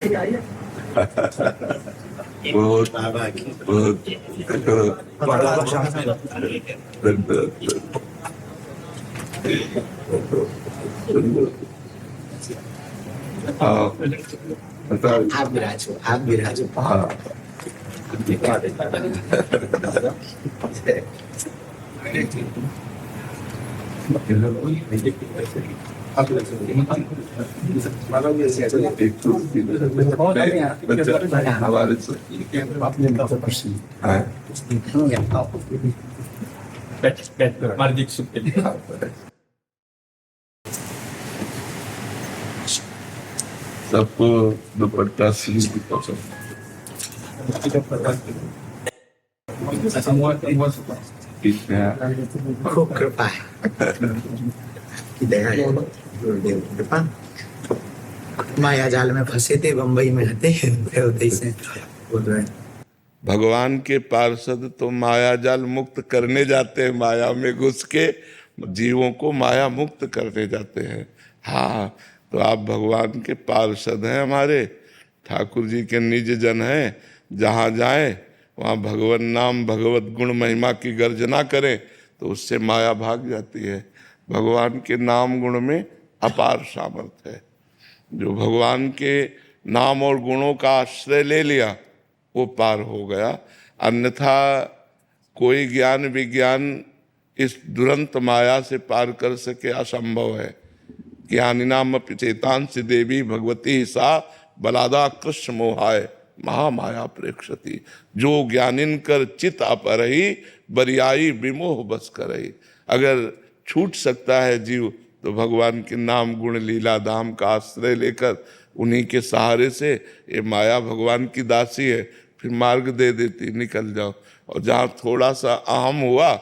बहुत बहुत आप विराजो, आप विराजो। हाँ हमारे सबको दुपट्टा सी खूब कृपा है, दया है, गुरुदेव की कृपा। माया जाल में फंसे थे, बंबई में रहते से बोल रहे हैं। भगवान के पार्षद तो माया जाल मुक्त करने जाते हैं, माया में घुस के जीवों को माया मुक्त करने जाते हैं। हाँ, तो आप भगवान के पार्षद हैं, हमारे ठाकुर जी के निज जन हैं। जहाँ जाएं वहाँ भगवान नाम भगवत गुण महिमा की गर्जना करें तो उससे माया भाग जाती है। भगवान के नाम गुण में अपार सामर्थ्य है। जो भगवान के नाम और गुणों का आश्रय ले लिया वो पार हो गया, अन्यथा कोई ज्ञान विज्ञान इस दुरंत माया से पार कर सके असंभव है। ज्ञानिनाम चेतांसि देवी भगवती सा बलादा कृष्ण मोहाय महामाया प्रेक्षति। जो ज्ञानिन कर चित अपरही बरियाई विमोह बस करही। अगर छूट सकता है जीव तो भगवान के नाम गुण लीला धाम का आश्रय लेकर उन्हीं के सहारे से, ये माया भगवान की दासी है, फिर मार्ग दे देती निकल जाओ। और जहाँ थोड़ा सा अहम हुआ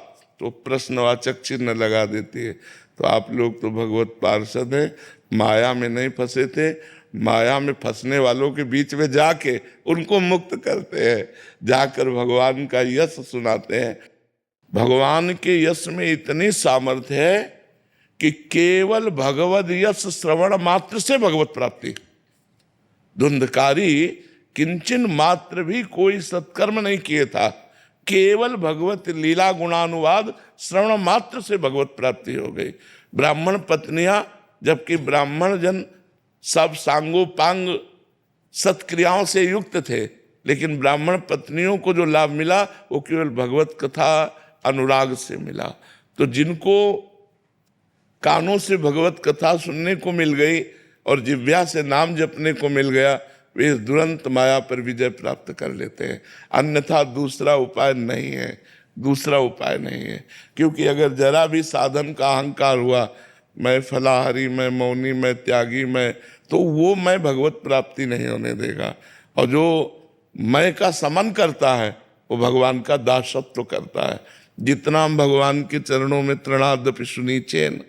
तो प्रश्नवाचक चिन्ह लगा देती है। तो आप लोग तो भगवत पार्षद हैं, माया में नहीं फंसे थे, माया में फंसने वालों के बीच में जाके उनको मुक्त करते हैं, जाकर भगवान का यश सुनाते हैं। भगवान के यश में इतनी सामर्थ्य है कि केवल भगवद यश श्रवण मात्र से भगवत प्राप्ति। धुंधकारी किंचन मात्र भी कोई सत्कर्म नहीं किए था, केवल भगवत लीला गुणानुवाद श्रवण मात्र से भगवत प्राप्ति हो गई। ब्राह्मण पत्नियां, जबकि ब्राह्मण जन सब सांगोपांग सत्क्रियाओं से युक्त थे, लेकिन ब्राह्मण पत्नियों को जो लाभ मिला वो केवल भगवत कथा अनुराग से मिला। तो जिनको कानों से भगवत कथा सुनने को मिल गई और जिह्वा से नाम जपने को मिल गया, वे इस दुरंत माया पर विजय प्राप्त कर लेते हैं। अन्यथा दूसरा उपाय नहीं है, दूसरा उपाय नहीं है। क्योंकि अगर जरा भी साधन का अहंकार हुआ, मैं फलाहारी, मैं मौनी, मैं त्यागी, मैं, तो वो मैं भगवत प्राप्ति नहीं होने देगा। और जो मैं का समन करता है वो भगवान का दासत्व करता है। जितना हम भगवान के चरणों में तृणादपि सुनीचेन,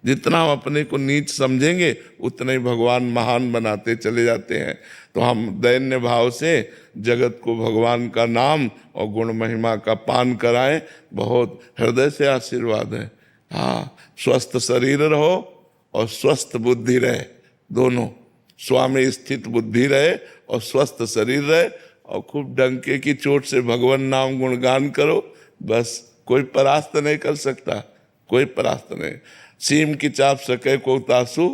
जितना हम अपने को नीच समझेंगे उतना ही भगवान महान बनाते चले जाते हैं। तो हम दैन्य भाव से जगत को भगवान का नाम और गुण महिमा का पान कराएं, बहुत हृदय से आशीर्वाद है। हाँ, स्वस्थ शरीर रहो और स्वस्थ बुद्धि रहे, दोनों स्वामी स्थित बुद्धि रहे और स्वस्थ शरीर रहे, और खूब डंके की चोट से भगवान नाम गुणगान करो, बस कोई परास्त नहीं कर सकता, कोई परास्त नहीं। सीम की चाप सके को तासु,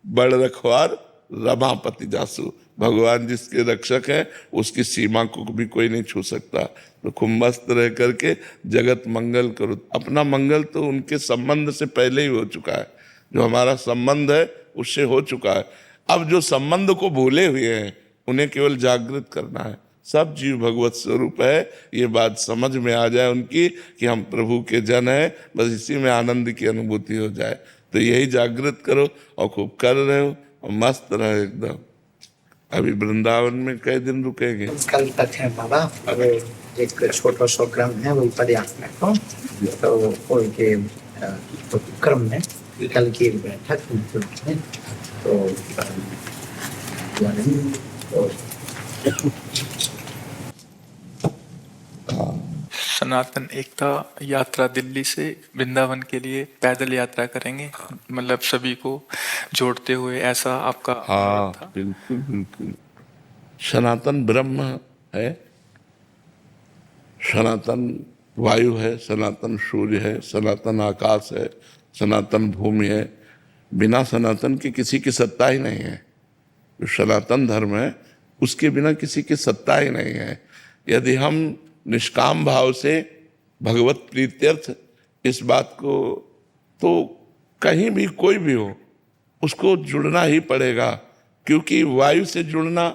बड़ रखवार रमापति जासु। भगवान जिसके रक्षक हैं उसकी सीमा को भी कोई नहीं छू सकता। तो खूब मस्त रह करके जगत मंगल करो। अपना मंगल तो उनके संबंध से पहले ही हो चुका है, जो हमारा संबंध है उससे हो चुका है। अब जो संबंध को भूले हुए हैं उन्हें केवल जागृत करना है। सब जीव भगवत स्वरूप है, ये बात समझ में आ जाए उनकी कि हम प्रभु के जन हैं, बस इसी में आनंद की अनुभूति हो जाए। तो यही जागृत करो और खूब कर रहे हो और मस्त रहे एकदम। अभी वृंदावन में कई दिन रुकेंगे? कल तक है बाबा, अब एक छोटा सा क्रम है वही पर्याप्त में तो वो के क्रम में कल की बैठक है तो सनातन एकता यात्रा दिल्ली से वृंदावन के लिए पैदल यात्रा करेंगे, मतलब सभी को जोड़ते हुए, ऐसा आपका हाँ बिल्कुल बिल्कुल। सनातन ब्रह्म है, सनातन वायु है, सनातन सूर्य है, सनातन आकाश है, सनातन भूमि है। बिना सनातन के किसी की सत्ता ही नहीं है। जो सनातन धर्म है उसके बिना किसी की सत्ता ही नहीं है। यदि हम निष्काम भाव से भगवत प्रीत्यर्थ इस बात को, तो कहीं भी कोई भी हो उसको जुड़ना ही पड़ेगा, क्योंकि वायु से जुड़ना,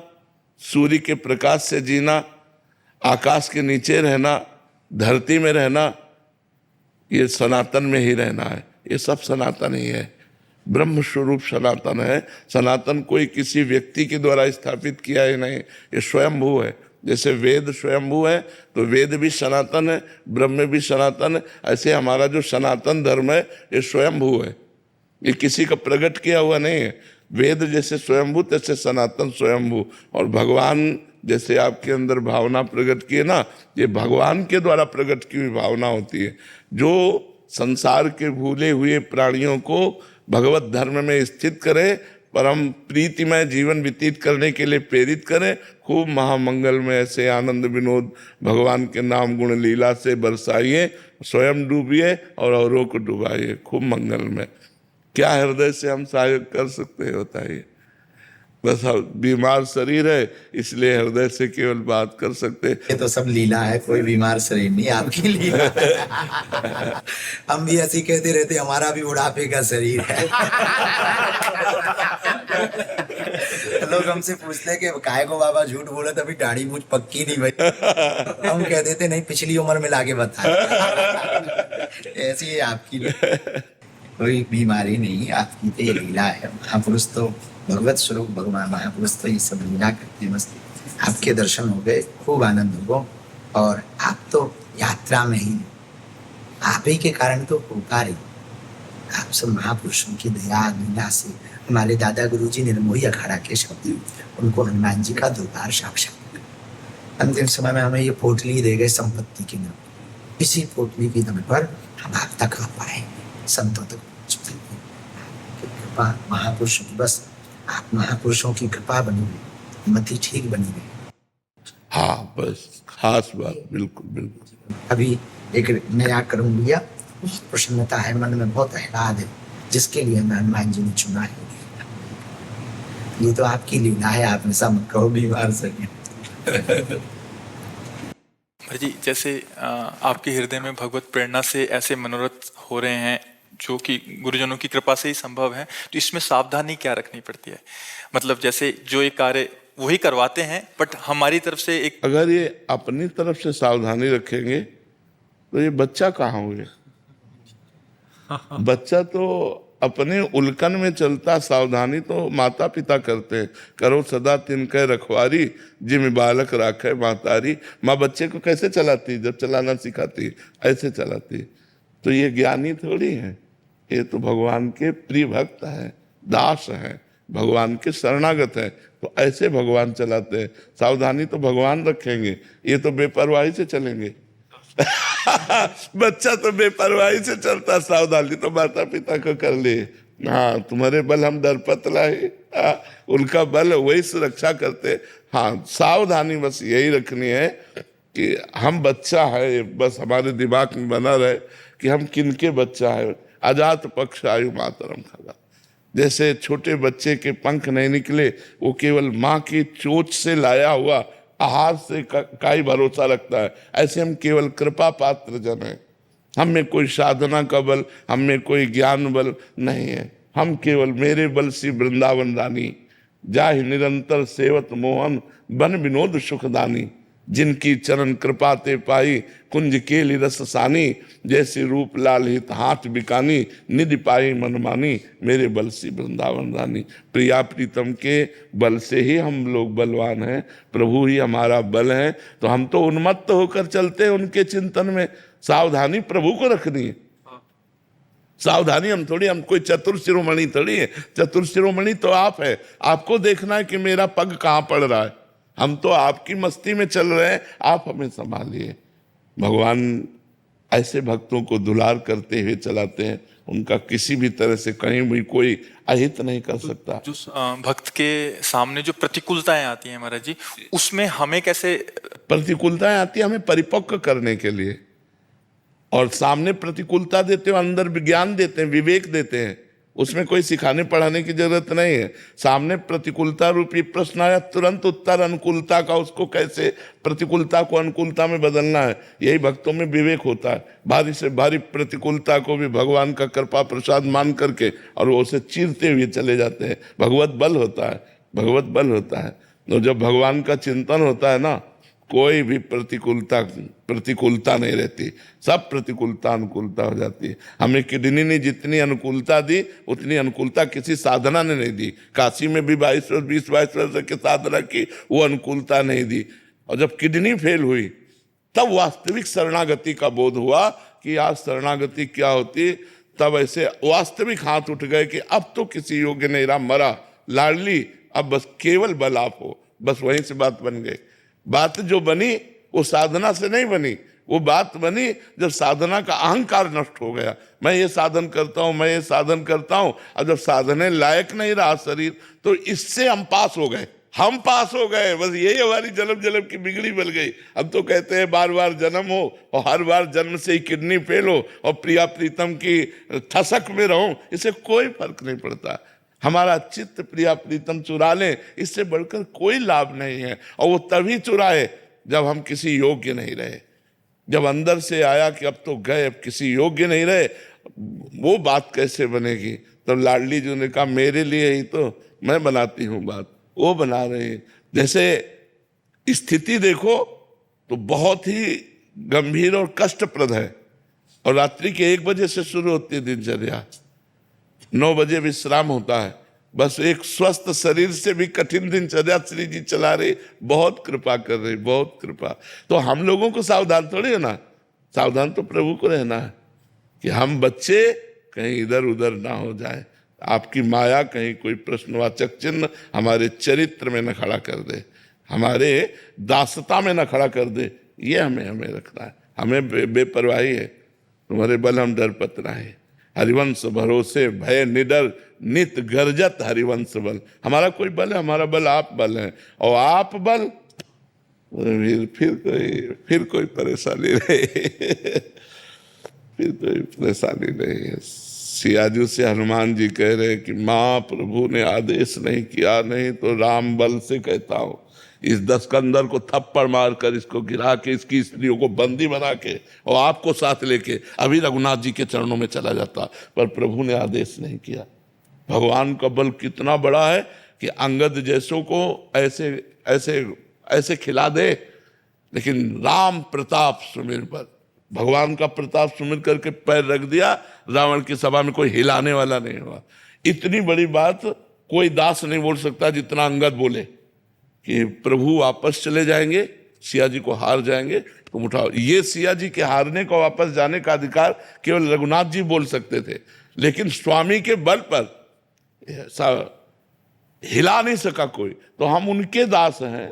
सूर्य के प्रकाश से जीना, आकाश के नीचे रहना, धरती में रहना, ये सनातन में ही रहना है। ये सब सनातन ही है। ब्रह्म स्वरूप सनातन है। सनातन कोई किसी व्यक्ति के द्वारा स्थापित किया ही नहीं, ये स्वयंभू है। जैसे वेद स्वयंभू है तो वेद भी सनातन है, ब्रह्म भी सनातन है। ऐसे हमारा जो सनातन धर्म है ये स्वयंभू है, ये किसी का प्रकट किया हुआ नहीं है। वेद जैसे स्वयंभू तैसे सनातन स्वयंभू। और भगवान जैसे आपके अंदर भावना प्रकट की है ना, ये भगवान के द्वारा प्रकट की हुई भावना होती है, जो संसार के भूले हुए प्राणियों को भगवत धर्म में स्थित करे, परम प्रीतिमय जीवन व्यतीत करने के लिए प्रेरित करें। खूब महामंगल में ऐसे आनंद विनोद भगवान के नाम गुण लीला से बरसाइए, स्वयं डूबिए और औरों को डुबाइए खूब मंगल में। क्या हृदय से हम सहायक कर सकते हैं बताइए? बस बीमार शरीर है इसलिए हृदय से केवल बात कर सकते। ये तो सब लीला है, कोई बीमार शरीर नहीं, आपकी लीला है। हम भी ऐसे कहते रहते हमारा भी बुढ़ापे का शरीर है। लोग हमसे पूछते हैं कि काहे को बाबा झूठ बोले, तभी दाढ़ी मूछ पक्की नहीं भाई। हम कह देते नहीं, पिछली उम्र में लाके बता। ऐसी है आपकी, कोई बीमारी नहीं, आपकी तो ये लीला है। महापुरुष तो भगवत स्वरूप भगवान महापुरुष तो ये सब लीला करते मस्त। आपके दर्शन हो गए, खूब आनंद हो। और आप तो यात्रा में ही, आप ही के कारण तो होता रही। आप सब महापुरुषों की दया लीला से, हमारे दादा गुरुजी निर्मोही अखाड़ा के शब्द, उनको हनुमान जी का दरबार साक्षात। अंतिम समय में हमें ये पोटली दे गए संपत्ति की नाम, इसी पोटली के दम पर हम आप तक आ पाए, संतों तक पहुंच पाए। कृपा महापुरुषों की, बस आप महापुरुषों की कृपा बनी हुई, मति ठीक बनी हुई। हाँ बस खास बात, बिल्कुल बिल्कुल। अभी एक नया कर्म लिया, प्रसन्नता है, मन में बहुत आह्लाद है, जिसके लिए मैं हनुमान जी ने चुना है। ये तो आपकी लीला है, आपने सब कहो बीमार सके। जी, जैसे आपके हृदय में भगवत प्रेरणा से ऐसे मनोरथ हो रहे हैं जो कि गुरुजनों की कृपा से ही संभव है, तो इसमें सावधानी क्या रखनी पड़ती है? मतलब जैसे जो एक कार्य वही करवाते हैं, बट हमारी तरफ से एक, अगर ये अपनी तरफ से सावधानी रखेंगे तो ये बच्चा कहाँ हुए? बच्चा तो अपने उल्कन में चलता, सावधानी तो माता पिता करते हैं। करो सदा तिनके रखवारी, जिम बालक राखे मातारी। माँ बच्चे को कैसे चलाती? जब चलाना सिखाती ऐसे चलाती। तो ये ज्ञानी थोड़ी है, ये तो भगवान के प्रिय भक्त है, दास है, भगवान के शरणागत है। तो ऐसे भगवान चलाते हैं। सावधानी तो भगवान रखेंगे, ये तो बेपरवाही से चलेंगे। बच्चा तो बेपरवाही से चलता, सावधानी तो माता पिता को कर ले। हाँ, तुम्हारे बल हम दरपत लाए, उनका बल वही सुरक्षा करते। हाँ, सावधानी बस यही रखनी है कि हम बच्चा है, बस हमारे दिमाग में बना रहे कि हम किनके बच्चा है। अजात पक्ष आयु मातरम खगा। जैसे छोटे बच्चे के पंख नहीं निकले, वो केवल माँ की चोंच से लाया हुआ आहार से का ही भरोसा रखता है, ऐसे हम केवल कृपा पात्र जन हैं। हम में कोई साधना का बल, हम में कोई ज्ञान बल नहीं है। हम केवल मेरे बल सी वृंदावन रानी, जाहि निरंतर सेवत मोहन, बन विनोद सुखदानी। जिनकी चरण कृपा ते पाई, कुंज केली रस सानी। जैसे रूप लाल हित हाथ बिकानी, निधि पाई मनमानी। मेरे बल सी वृंदावन रानी। प्रिया प्रीतम के बल से ही हम लोग बलवान हैं, प्रभु ही हमारा बल है। तो हम तो उन्मत्त होकर चलते हैं उनके चिंतन में। सावधानी प्रभु को रखनी है। सावधानी हम थोड़ी, हम कोई चतुर शिरोमणि थोड़ी है। चतुर शिरोमणि तो आप है, आपको देखना है कि मेरा पग कहाँ पड़ रहा है। हम तो आपकी मस्ती में चल रहे हैं, आप हमें संभालिए। भगवान ऐसे भक्तों को दुलार करते हुए चलाते हैं। उनका किसी भी तरह से कहीं भी कोई अहित नहीं कर सकता। जो भक्त के सामने जो प्रतिकूलताएं आती हैं महाराज जी, उसमें हमें कैसे? प्रतिकूलताएं आती है हमें परिपक्व करने के लिए, और सामने प्रतिकूलता देते हो, अंदर विज्ञान देते हैं, विवेक देते हैं, उसमें कोई सिखाने पढ़ाने की जरूरत नहीं है। सामने प्रतिकूलता रूपी प्रश्न आया, तुरंत उत्तर अनुकूलता का, उसको कैसे प्रतिकूलता को अनुकूलता में बदलना है, यही भक्तों में विवेक होता है। भारी से भारी प्रतिकूलता को भी भगवान का कृपा प्रसाद मान करके और वो उसे चीरते हुए चले जाते हैं। भगवत बल होता है, भगवत बल होता है। तो जब भगवान का चिंतन होता है ना, कोई भी प्रतिकूलता नहीं रहती, सब प्रतिकूलता अनुकूलता हो जाती है। हमें किडनी ने जितनी अनुकूलता दी उतनी अनुकूलता किसी साधना ने नहीं दी। काशी में भी 20 वर्ष की साधना की, वो अनुकूलता नहीं दी। और जब किडनी फेल हुई तब वास्तविक शरणागति का बोध हुआ कि आज शरणागति क्या होती। तब ऐसे वास्तविक हाथ उठ गए कि अब तो किसी योग्य नहीं रहा, मरा लाडली, अब बस केवल बल आप हो। बस वहीं से बात बन गई। बात जो बनी वो साधना से नहीं बनी, वो बात बनी जब साधना का अहंकार नष्ट हो गया। मैं ये साधन करता हूं, मैं ये साधन करता हूं, और जब साधने लायक नहीं रहा शरीर, तो इससे हम पास हो गए, हम पास हो गए। बस यही हमारी जन्म जन्म की बिगड़ी बन गई। अब तो कहते हैं बार बार जन्म हो और हर बार जन्म से ही किडनी फेल हो और प्रिया प्रीतम की ठसक में रहूं, इससे कोई फर्क नहीं पड़ता। हमारा चित्त प्रिया प्रीतम चुरा लें, इससे बढ़कर कोई लाभ नहीं है। और वो तभी चुराए जब हम किसी योग्य नहीं रहे। जब अंदर से आया कि अब तो गए, अब किसी योग्य नहीं रहे, वो बात कैसे बनेगी। तब लाडली जी ने कहा मेरे लिए ही तो मैं बनाती हूँ बात, वो बना रहे हैं। जैसे स्थिति देखो तो बहुत ही गंभीर और कष्टप्रद है, और रात्रि के 1 बजे से शुरू होती है दिनचर्या, 9 बजे विश्राम होता है। बस एक स्वस्थ शरीर से भी कठिन दिनचर्या श्री जी चला रहे, बहुत कृपा कर रहे, बहुत कृपा। तो हम लोगों को सावधान थोड़ी है ना, सावधान तो प्रभु को रहना है कि हम बच्चे कहीं इधर उधर ना हो जाए। आपकी माया कहीं कोई प्रश्नवाचक चिन्ह हमारे चरित्र में न खड़ा कर दे, हमारे दासता में न खड़ा कर दे, ये हमें रखना है। हमें बेपरवाही है, तुम्हारे बल हम डर पत है। हरिवंश भरोसे भय निडर नित गर्जत हरिवंश बल। हमारा कोई बल है, हमारा बल आप बल है, और आप बल फिर कोई परेशानी नहीं फिर कोई परेशानी नहीं है। सियाजू से हनुमान जी कह रहे कि माँ प्रभु ने आदेश नहीं किया, नहीं तो राम बल से कहता हूँ इस दस्कंदर को थप्पड़ मारकर इसको गिरा के इसकी स्त्रियों को बंदी बना के और आपको साथ लेके अभी रघुनाथ जी के चरणों में चला जाता, पर प्रभु ने आदेश नहीं किया। भगवान का बल कितना बड़ा है कि अंगद जैसों को ऐसे ऐसे ऐसे खिला दे, लेकिन राम प्रताप सुमिर पर भगवान का प्रताप सुमिर करके पैर रख दिया, रावण की सभा में कोई हिलाने वाला नहीं हुआ। इतनी बड़ी बात कोई दास नहीं बोल सकता जितना अंगद बोले कि प्रभु वापस चले जाएंगे, सिया जी को हार जाएंगे, तुम उठाओ। ये सिया जी के हारने को वापस जाने का अधिकार केवल रघुनाथ जी बोल सकते थे, लेकिन स्वामी के बल पर ऐसा हिला नहीं सका कोई। तो हम उनके दास हैं।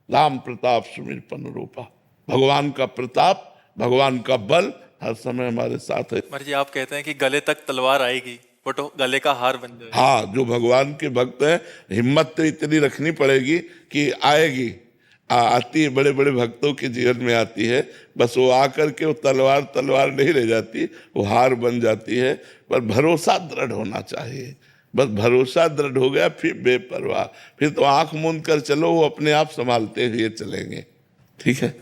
राम प्रताप सुमिर पन रूपा, भगवान का प्रताप, भगवान का बल हर समय हमारे साथ है। जी आप कहते हैं कि गले तक तलवार आएगी, बट गले का हार बन जाए। हाँ, जो भगवान के भक्त हैं, हिम्मत तो इतनी रखनी पड़ेगी कि आएगी, आती है, बड़े बड़े भक्तों के जीवन में आती है। बस वो आकर के वो तलवार नहीं रह जाती, वो हार बन जाती है। पर भरोसा दृढ़ होना चाहिए। बस भरोसा दृढ़ हो गया, फिर बेपरवाह, फिर तो आंख मूंद कर चलो, वो अपने आप संभालते हुए चलेंगे। ठीक है।